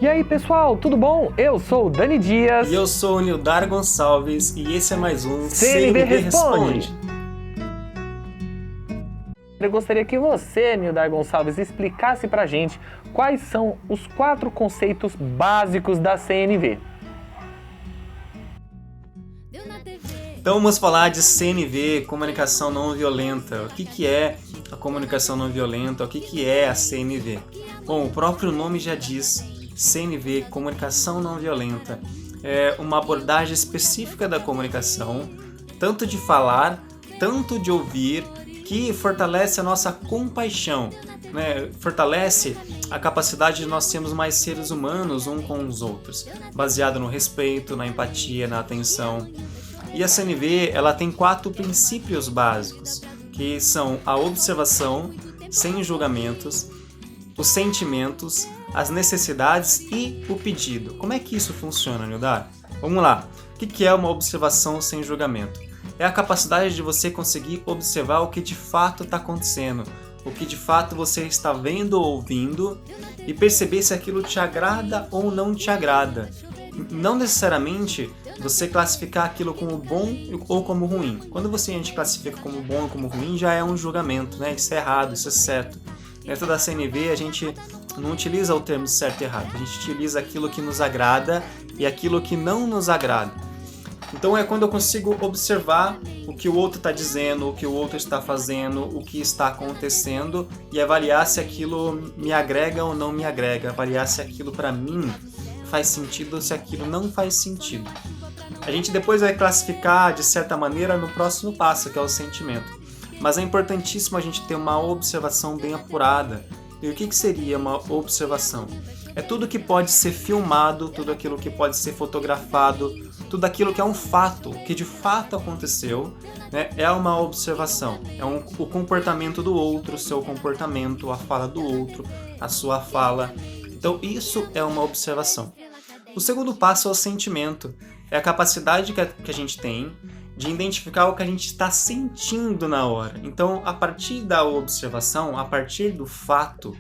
E aí pessoal, tudo bom? Eu sou o Dani Dias. E eu sou o Nildar Gonçalves e esse é mais um CNV Responde. Eu gostaria que você, Nildar Gonçalves, explicasse pra gente quais são os 4 conceitos básicos da CNV. Então vamos falar de CNV, comunicação não violenta. O que é a comunicação não violenta? O que é a CNV? Bom, o próprio nome já diz, CNV, comunicação não violenta, é uma abordagem específica da comunicação, tanto de falar, tanto de ouvir, que fortalece a nossa compaixão, né? Fortalece a capacidade de nós sermos mais seres humanos uns com os outros, baseado no respeito, na empatia, na atenção. E a CNV, ela tem 4 princípios básicos, que são a observação, sem julgamentos, os sentimentos, as necessidades e o pedido. Como é que isso funciona, Nildar? Vamos lá. O que é uma observação sem julgamento? É a capacidade de você conseguir observar o que de fato está acontecendo, o que de fato você está vendo ou ouvindo e perceber se aquilo te agrada ou não te agrada. Não necessariamente você classificar aquilo como bom ou como ruim. Quando a gente classifica como bom ou como ruim, já é um julgamento, né? Isso é errado, isso é certo. Dentro da CNV, a gente não utiliza o termo certo e errado. A gente utiliza aquilo que nos agrada e aquilo que não nos agrada. Então é quando eu consigo observar o que o outro está dizendo, o que o outro está fazendo, o que está acontecendo e avaliar se aquilo me agrega ou não me agrega. Avaliar se aquilo para mim faz sentido ou se aquilo não faz sentido. A gente depois vai classificar de certa maneira no próximo passo, que é o sentimento. Mas é importantíssimo a gente ter uma observação bem apurada. E o que seria uma observação? É tudo que pode ser filmado, tudo aquilo que pode ser fotografado, tudo aquilo que é um fato, que de fato aconteceu, né? É uma observação. É o comportamento do outro, o seu comportamento, a fala do outro, a sua fala. Então isso é uma observação. O segundo passo é o sentimento. É a capacidade que a gente tem de identificar o que a gente está sentindo na hora. Então, a partir da observação, a partir do fato,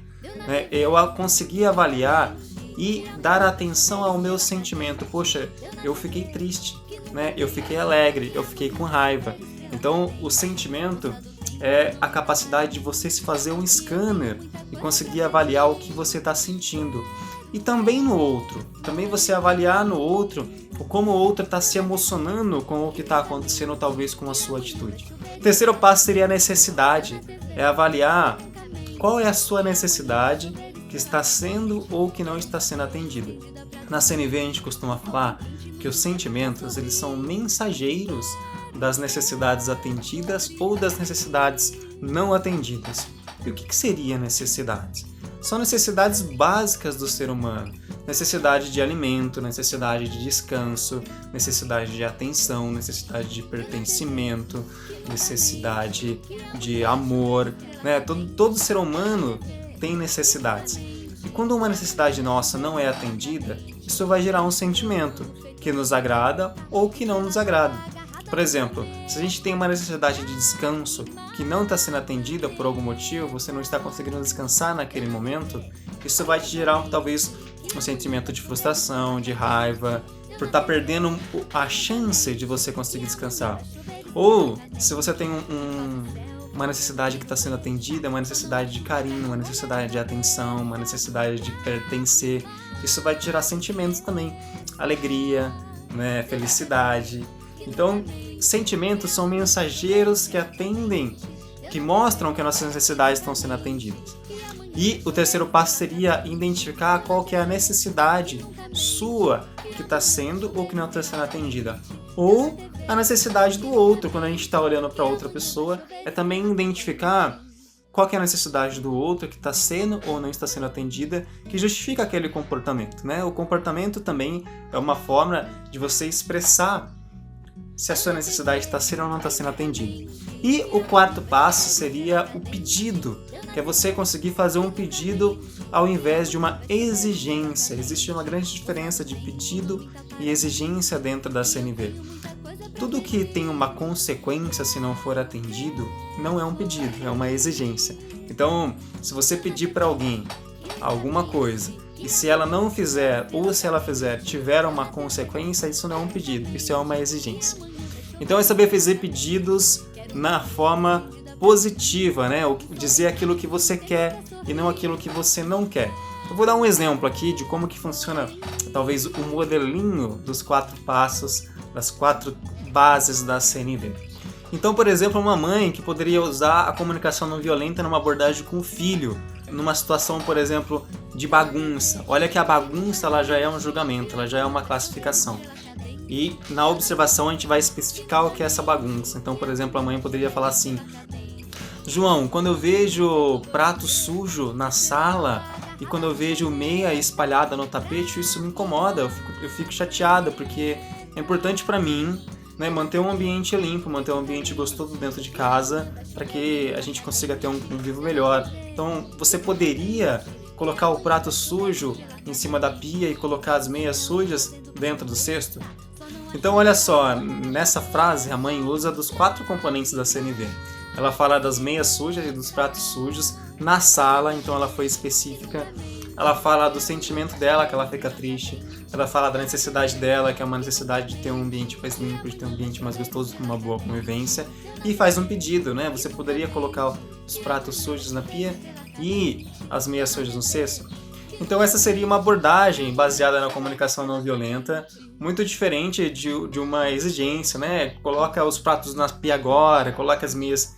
né, eu consegui avaliar e dar atenção ao meu sentimento. Poxa, eu fiquei triste, né? Eu fiquei alegre, eu fiquei com raiva. Então, o sentimento é a capacidade de você se fazer um scanner e conseguir avaliar o que você está sentindo. E também no outro, também você avaliar no outro como o outro está se emocionando com o que está acontecendo, talvez com a sua atitude. O terceiro passo seria a necessidade, é avaliar qual é a sua necessidade que está sendo ou que não está sendo atendida. Na CNV a gente costuma falar que os sentimentos eles são mensageiros das necessidades atendidas ou das necessidades não atendidas. E o que seria necessidades? São necessidades básicas do ser humano. Necessidade de alimento, necessidade de descanso, necessidade de atenção, necessidade de pertencimento, necessidade de amor, né? Todo ser humano tem necessidades. E quando uma necessidade nossa não é atendida, isso vai gerar um sentimento que nos agrada ou que não nos agrada. Por exemplo, se a gente tem uma necessidade de descanso que não está sendo atendida por algum motivo, você não está conseguindo descansar naquele momento, isso vai te gerar talvez um sentimento de frustração, de raiva, por estar perdendo a chance de você conseguir descansar. Ou se você tem uma necessidade que está sendo atendida, uma necessidade de carinho, uma necessidade de atenção, uma necessidade de pertencer, isso vai te gerar sentimentos também, alegria, né, felicidade. Então, sentimentos são mensageiros que atendem, que mostram que nossas necessidades estão sendo atendidas. E o terceiro passo seria identificar qual que é a necessidade sua que está sendo ou que não está sendo atendida. Ou a necessidade do outro, quando a gente está olhando para outra pessoa, é também identificar qual que é a necessidade do outro que está sendo ou não está sendo atendida, que justifica aquele comportamento, né? O comportamento também é uma forma de você expressar se a sua necessidade está sendo ou não está sendo atendida. E o quarto passo seria o pedido, que é você conseguir fazer um pedido ao invés de uma exigência. Existe uma grande diferença de pedido e exigência dentro da CNV. Tudo que tem uma consequência se não for atendido não é um pedido, é uma exigência. Então, se você pedir para alguém alguma coisa e se ela não fizer, ou se ela fizer, tiver uma consequência, isso não é um pedido, isso é uma exigência. Então é saber fazer pedidos na forma positiva, né? Dizer aquilo que você quer e não aquilo que você não quer. Eu vou dar um exemplo aqui de como que funciona, talvez, o modelinho dos 4 passos, das 4 bases da CNV. Então, por exemplo, uma mãe que poderia usar a comunicação não violenta numa abordagem com o filho, numa situação, por exemplo, de bagunça. Olha que a bagunça ela já é um julgamento, ela já é uma classificação. E na observação a gente vai especificar o que é essa bagunça. Então, por exemplo, a mãe poderia falar assim: João, quando eu vejo prato sujo na sala e quando eu vejo meia espalhada no tapete, isso me incomoda, eu fico chateada, porque é importante para mim, né, manter um ambiente limpo, manter um ambiente gostoso dentro de casa, para que a gente consiga ter um convívio melhor. Então, você poderia colocar o prato sujo em cima da pia e colocar as meias sujas dentro do cesto? Então, olha só, nessa frase a mãe usa dos 4 componentes da CNV. Ela fala das meias sujas e dos pratos sujos na sala, então ela foi específica. Ela fala do sentimento dela, que ela fica triste. Ela fala da necessidade dela, que é uma necessidade de ter um ambiente mais limpo, de ter um ambiente mais gostoso, com uma boa convivência. E faz um pedido, né? Você poderia colocar os pratos sujos na pia e as meias sujas no cesto? Então essa seria uma abordagem baseada na comunicação não violenta, muito diferente de uma exigência, né? Coloca os pratos na pia agora, coloca as meias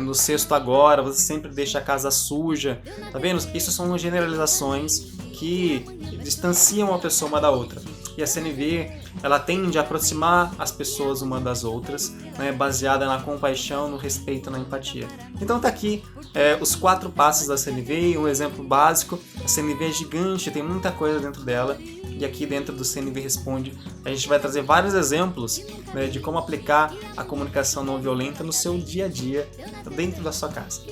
no cesto agora, você sempre deixa a casa suja, tá vendo? Isso são generalizações que distanciam uma pessoa uma da outra. E a CNV, ela tende a aproximar as pessoas uma das outras, né, baseada na compaixão, no respeito, na empatia. Então tá aqui os 4 passos da CNV, um exemplo básico. A CNV é gigante, tem muita coisa dentro dela, e aqui dentro do CNV Responde a gente vai trazer vários exemplos, né, de como aplicar a comunicação não violenta no seu dia a dia, dentro da sua casa.